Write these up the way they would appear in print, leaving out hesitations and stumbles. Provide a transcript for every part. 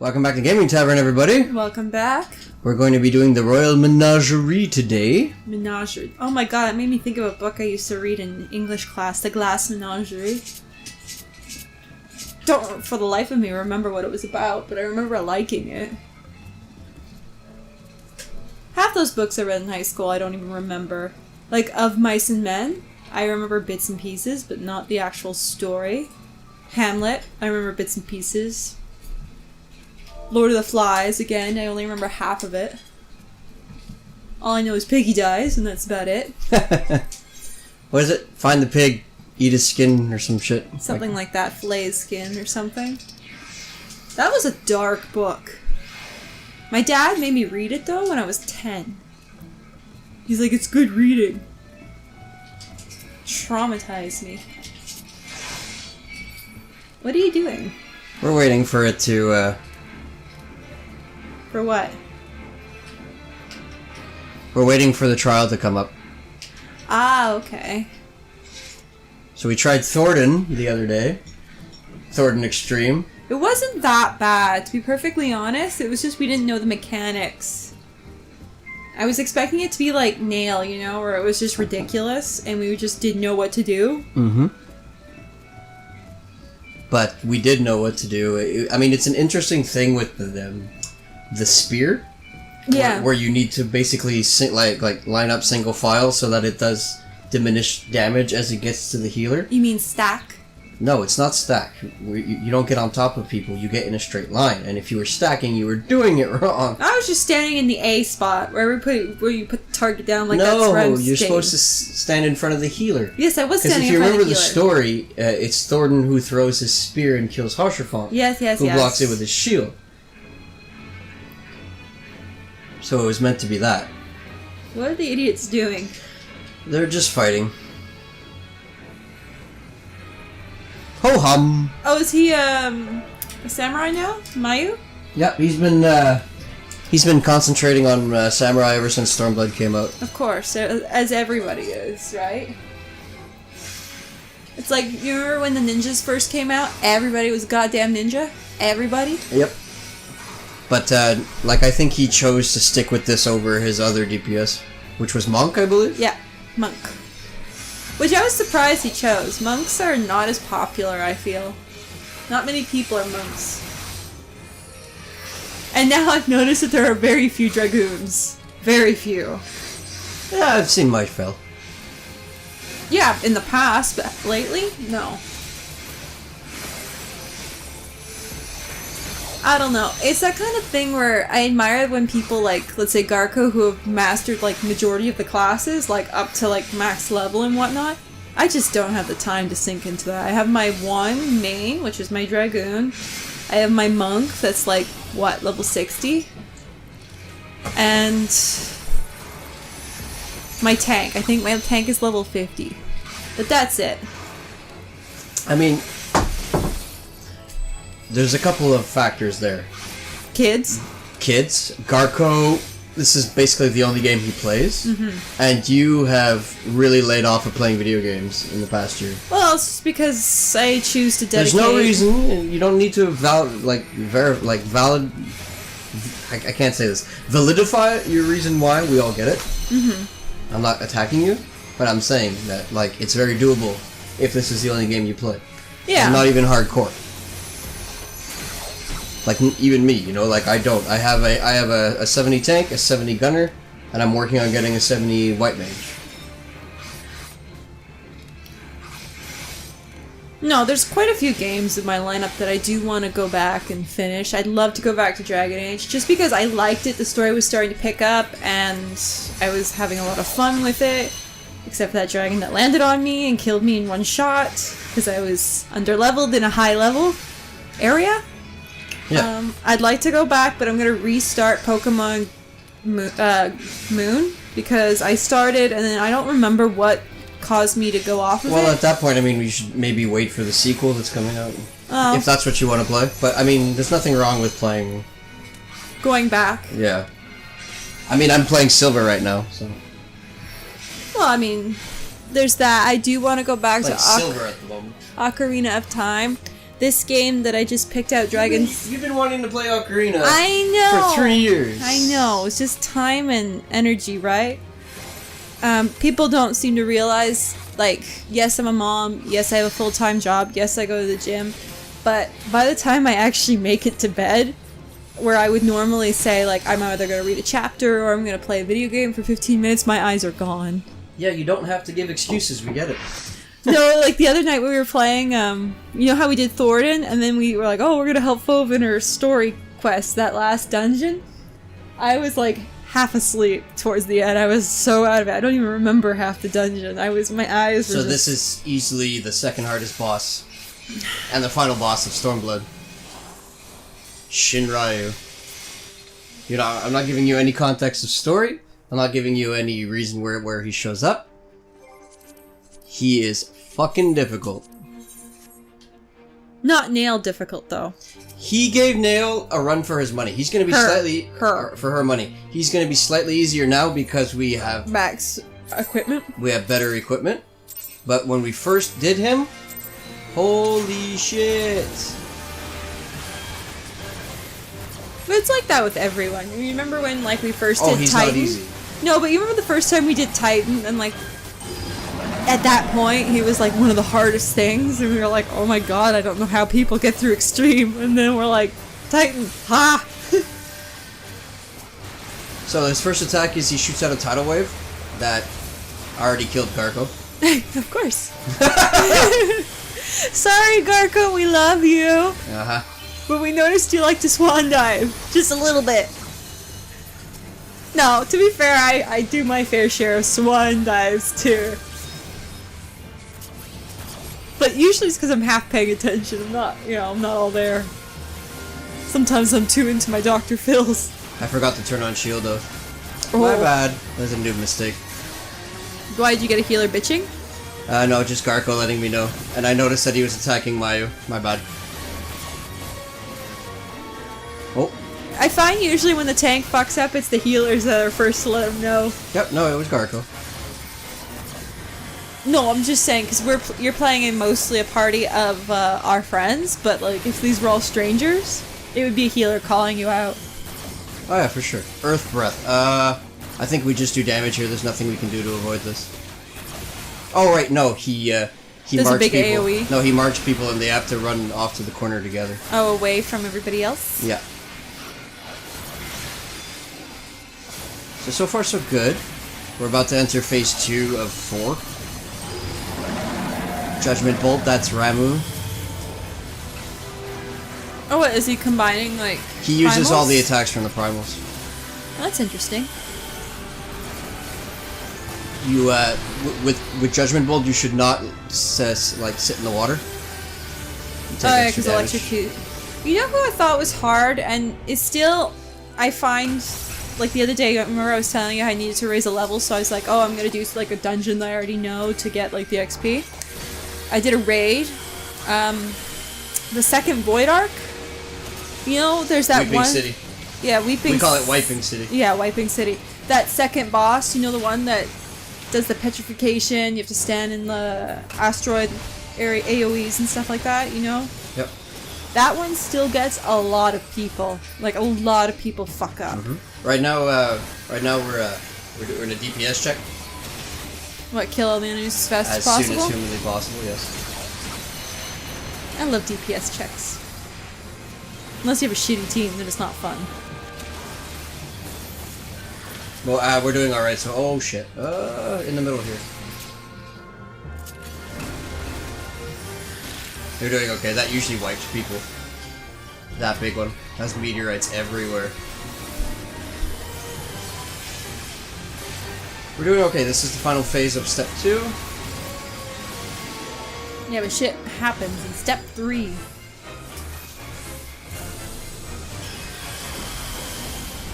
Welcome back to Gaming Tavern, everybody. Welcome back. We're going to be doing the Royal Menagerie today. Menagerie. Oh my god, it made me think of a book I used to read in English class, The Glass Menagerie. Don't, for the life of me, remember what it was about, but I remember liking it. Half those books I read in high school I don't even remember. Like, Of Mice and Men, I remember bits and pieces, but not the actual story. Hamlet, I remember bits and pieces. Lord of the Flies, again, I only remember half of it. All I know is Piggy dies, and that's about it. What is it? Find the pig, eat his skin, or some shit? Something like that, fillet his skin or something. That was a dark book. My dad made me read it, though, when I was 10. He's like, it's good reading. Traumatized me. What are you doing? We're waiting for it to, For what? We're waiting for the trial to come up. Ah, okay. So we tried Thornton the other day. Thornton Extreme. It wasn't that bad, to be perfectly honest. It was just we didn't know the mechanics. I was expecting it to be like Nail, you know, where it was just ridiculous and we just didn't know what to do. Mm-hmm. But we did know what to do. I mean, it's an interesting thing with the spear. Yeah. Where you need to basically like line up single file so that it does diminish damage as it gets to the healer. You mean stack? No, it's not stack. You don't get on top of people. You get in a straight line. And if you were stacking, you were doing it wrong. I was just standing in the A spot where you put the target down like that's where No, I'm you're staying. supposed to stand in front of the healer. Yes, I was standing in front of the healer. Because if you remember the healer. story, it's Thornton who throws his spear and kills Harsherfont. Yes. Who blocks it with his shield. So it was meant to be that. What are the idiots doing? They're just fighting. Ho-hum! Oh, is he, a samurai now? Mayu? Yep, he's been concentrating on Samurai ever since StormBlood came out. Of course, as everybody is, right? It's like, you remember when the ninjas first came out? Everybody was a goddamn ninja? Everybody? Yep. But, I think he chose to stick with this over his other DPS, which was Monk, I believe? Yeah, Monk. Which I was surprised he chose. Monks are not as popular, I feel. Not many people are monks. And now I've noticed that there are very few dragoons. Very few. Yeah, I've seen my fill. Yeah, in the past, but lately, no. I don't know. It's that kind of thing where I admire when people like, let's say Garco, who have mastered like majority of the classes, like up to like max level and whatnot. I just don't have the time to sink into that. I have my one main, which is my Dragoon. I have my Monk that's like, what, level 60? And my tank. I think my tank is level 50. But that's it. I mean, there's a couple of factors there. Kids. Garco, this is basically the only game he plays. Mm-hmm. And you have really laid off of playing video games in the past year. Well, it's just because I choose to dedicate... There's no reason. You don't need to I can't say this. Validify your reason why. We all get it. Mm-hmm. I'm not attacking you, but I'm saying that, like, it's very doable if this is the only game you play. Yeah. It's not even hardcore. Like, even me, you know, like, I don't. I have a 70 tank, a 70 gunner, and I'm working on getting a 70 white mage. No, there's quite a few games in my lineup that I do want to go back and finish. I'd love to go back to Dragon Age, just because I liked it, the story was starting to pick up, and I was having a lot of fun with it. Except for that dragon that landed on me and killed me in one shot, because I was underleveled in a high level area. Yeah. I'd like to go back, but I'm going to restart Pokemon Moon, because I started and then I don't remember what caused me to go off of it. Well, at that point, I mean, we should maybe wait for the sequel that's coming out. Oh. If that's what you want to play. But, I mean, there's nothing wrong with playing... Going back. Yeah. I mean, I'm playing Silver right now, so... Well, I mean, there's that. I do want to go back to Silver at the moment. Ocarina of Time. this game that I just picked out, Dragons... You've been wanting to play Ocarina I know! for 3 years. I know. It's just time and energy, right? People don't seem to realize, like, yes, I'm a mom. Yes, I have a full-time job. Yes, I go to the gym. But by the time I actually make it to bed, where I would normally say, like, I'm either going to read a chapter or I'm going to play a video game for 15 minutes, my eyes are gone. Yeah, you don't have to give excuses. We get it. No, like the other night we were playing, you know how we did Thornton, and then we were like, oh, we're gonna help Fove in her story quest, that last dungeon? I was like half asleep towards the end. I was so out of it. I don't even remember half the dungeon. My eyes were So this is easily the second hardest boss, and the final boss of StormBlood. Shinryu. You know, I'm not giving you any context of story. I'm not giving you any reason where he shows up. He is fucking difficult. Not Nail difficult, though. He gave Nail a run for his money. He's going to be for her money. He's going to be slightly easier now because we have max equipment. We have better equipment. But when we first did him, holy shit. But it's like that with everyone. You remember when, like, we first did he's Titan? Not easy. No, but you remember the first time we did Titan, and, like, at that point, he was, like, one of the hardest things, and we were like, oh my god, I don't know how people get through Extreme, and then we're like, Titan, ha! So his first attack is he shoots out a tidal wave that already killed Garco. Of course. Sorry, Garco, we love you. Uh-huh. But we noticed you like to swan dive. Just a little bit. No, to be fair, I do my fair share of swan dives, too. But usually it's because I'm half paying attention. I'm not all there. Sometimes I'm too into my Dr. Phil's. I forgot to turn on shield though. Oh. My bad. That's a new mistake. Why did you get a healer bitching? No, just Garco letting me know. And I noticed that he was attacking Mayu. My bad. Oh. I find usually when the tank fucks up, it's the healers that are first to let him know. Yep, no, it was Garco. No, I'm just saying, because you're playing in mostly a party of our friends, but like if these were all strangers, it would be a healer calling you out. Oh yeah, for sure. Earth Breath. I think we just do damage here. There's nothing we can do to avoid this. Oh right, no, he Does marched a big people. AoE? No, he marched people and they have to run off to the corner together. Oh, away from everybody else? Yeah. So far so good. We're about to enter phase 2 of 4. Judgment Bolt, that's Ramu. Oh, what, is he combining, like, He uses primals? all the attacks from the primals. Oh, that's interesting. You, with Judgment Bolt, you should not, sit in the water. Oh, yeah, because electrocute. You know who I thought was hard, and it's still, I find, like, the other day, I remember I was telling you I needed to raise a level, so I was like, oh, I'm gonna do, like, a dungeon that I already know to get, like, the XP. I did a raid. The second Void Arc. You know, there's that Weeping one. City. Yeah, Weeping. We call it Wiping City. Yeah, Wiping City. That second boss. You know, the one that does the petrification. You have to stand in the asteroid area AOE's and stuff like that. You know. Yep. That one still gets a lot of people. Like a lot of people fuck up. Mm-hmm. Right now we're doing a DPS check. What, kill all the enemies as fast as possible? possible? As soon as humanly possible, yes. I love DPS checks. Unless you have a shitty team, then it's not fun. Well, we're doing alright, so... Oh, shit. In the middle here. They're doing okay. That usually wipes people. That big one. Has meteorites everywhere. We're doing okay. This is the final phase of step 2. Yeah, but shit happens in step 3.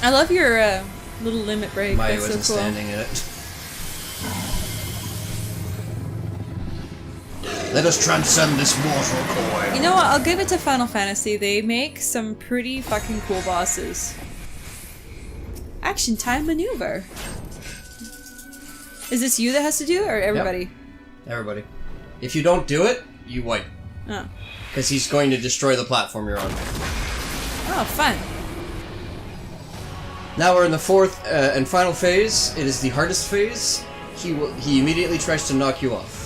I love your little limit break. Maya That's wasn't so cool. standing in it. Let us transcend this mortal coil. You know what? I'll give it to Final Fantasy. They make some pretty fucking cool bosses. Action time maneuver. Is this you that has to do it, or everybody? Yep. Everybody. If you don't do it, you wipe. Oh. Because he's going to destroy the platform you're on. Oh, fun. Now we're in the fourth and final phase. It is the hardest phase. He immediately tries to knock you off.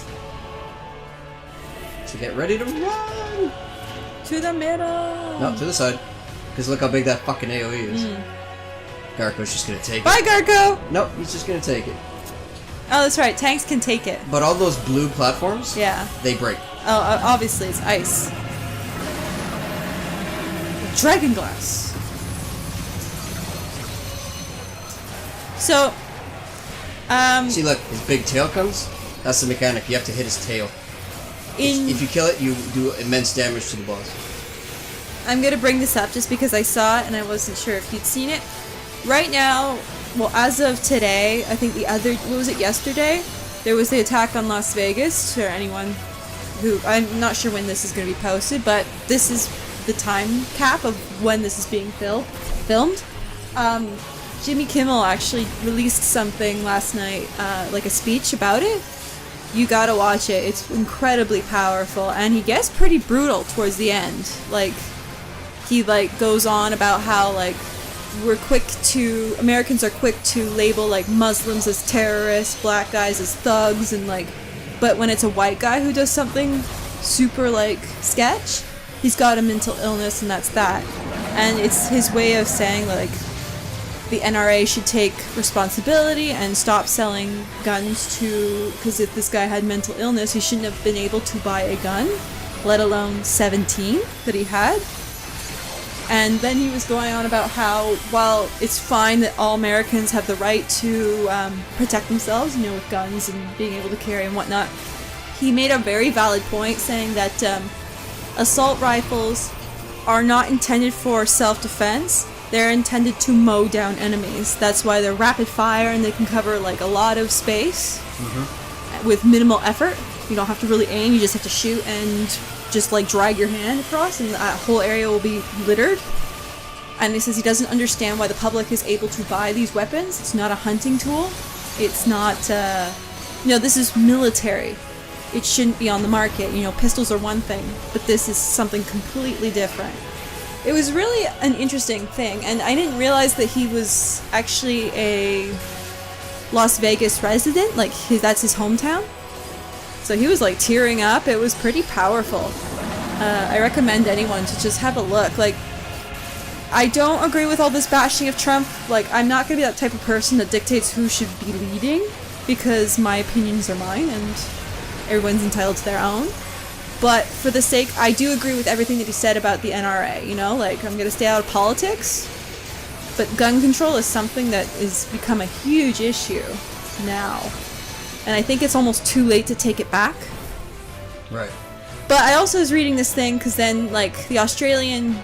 So get ready to run! To the middle! No, to the side. Because look how big that fucking AoE is. Garko's just gonna take it. Bye, Garko! Nope, he's just gonna take it. Oh, that's right. Tanks can take it. But all those blue platforms, yeah, they break. Oh, obviously it's ice. Dragon glass. So, see, look, his big tail comes. That's the mechanic. You have to hit his tail. If you kill it, you do immense damage to the boss. I'm gonna bring this up just because I saw it and I wasn't sure if you'd seen it. Right now, well, as of today, I think what was it, yesterday? There was the attack on Las Vegas, for anyone who, I'm not sure when this is gonna be posted, but this is the time cap of when this is being filmed. Jimmy Kimmel actually released something last night, like a speech about it. You gotta watch it. It's incredibly powerful, and he gets pretty brutal towards the end. Like, he goes on about how Americans are quick to label Muslims as terrorists, black guys as thugs, and but when it's a white guy who does something super sketch, he's got a mental illness, and that's that. And it's his way of saying the NRA should take responsibility and stop selling guns because if this guy had mental illness, he shouldn't have been able to buy a gun, let alone 17 that he had. And then he was going on about how, while it's fine that all Americans have the right to protect themselves, with guns and being able to carry and whatnot, he made a very valid point saying that assault rifles are not intended for self-defense. They're intended to mow down enemies. That's why they're rapid fire and they can cover a lot of space with minimal effort. You don't have to really aim, you just have to shoot and just drag your hand across and that whole area will be littered. And he says he doesn't understand why the public is able to buy these weapons. It's not a hunting tool. It's not, this is military. It shouldn't be on the market. Pistols are one thing, but this is something completely different. It was really an interesting thing, and I didn't realize that he was actually a Las Vegas resident, that's his hometown. So he was tearing up. It was pretty powerful. I recommend anyone to just have a look. I don't agree with all this bashing of Trump. I'm not gonna be that type of person that dictates who should be leading, because my opinions are mine and everyone's entitled to their own. But for the sake, I do agree with everything that he said about the NRA, I'm gonna stay out of politics, but gun control is something that has become a huge issue now. And I think it's almost too late to take it back. Right. But I also was reading this thing, because then, the Australian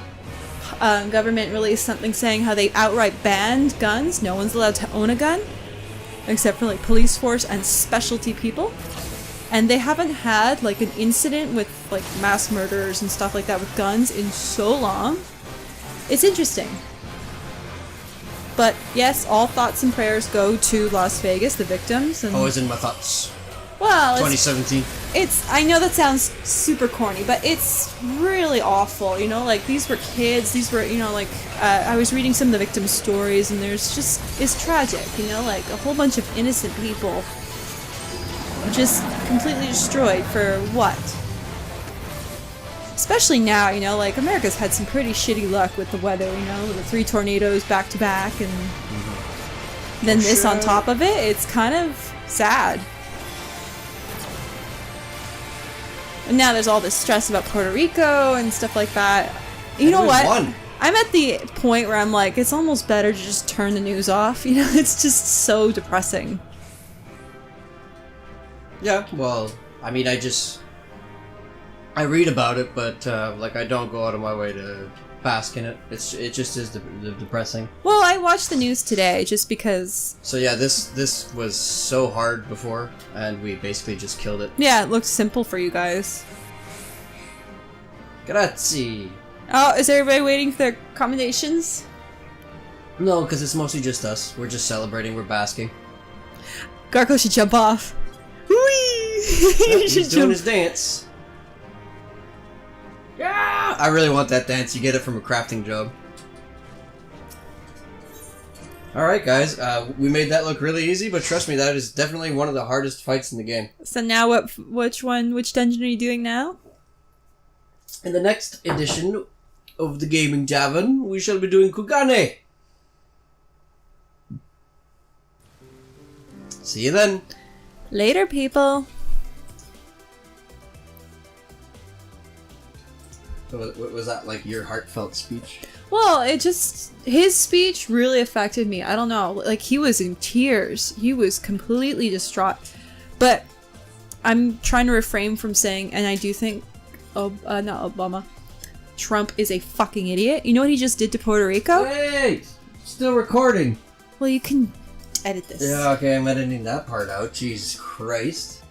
government released something saying how they outright banned guns. No one's allowed to own a gun, except for, police force and specialty people. And they haven't had, an incident with, mass murders and stuff like that with guns in so long. It's interesting. But, yes, all thoughts and prayers go to Las Vegas, the victims. And always in my thoughts. Well, 2017. I know that sounds super corny, but it's really awful, these were kids, these were, I was reading some of the victims' stories, and it's tragic, a whole bunch of innocent people just completely destroyed for what? Especially now, America's had some pretty shitty luck with the weather, the 3 tornadoes back to back, and then this on top of it. It's kind of sad. And now there's all this stress about Puerto Rico and stuff like that. You know what? I'm at the point where I'm it's almost better to just turn the news off. It's just so depressing. Yeah, well, I mean, I read about it, but, I don't go out of my way to bask in it. It just is depressing. Well, I watched the news today, just because... So yeah, this was so hard before, and we basically just killed it. Yeah, it looked simple for you guys. Grazie! Oh, is everybody waiting for their commendations? No, because it's mostly just us. We're just celebrating, we're basking. Garko should jump off. Whee! He's doing his dance. Yeah! I really want that dance. You get it from a crafting job. Alright, guys. We made that look really easy, but trust me, that is definitely one of the hardest fights in the game. So now which dungeon are you doing now? In the next edition of the gaming Tavern, we shall be doing Kugane. See you then. Later, people. So was that like your heartfelt speech? Well, his speech really affected me. I don't know. Like, he was in tears. He was completely distraught. But I'm trying to refrain from saying, and I do think, not Obama, Trump is a fucking idiot. You know what he just did to Puerto Rico? Wait! Still recording. Well, you can edit this. Yeah, okay, I'm editing that part out. Jesus Christ.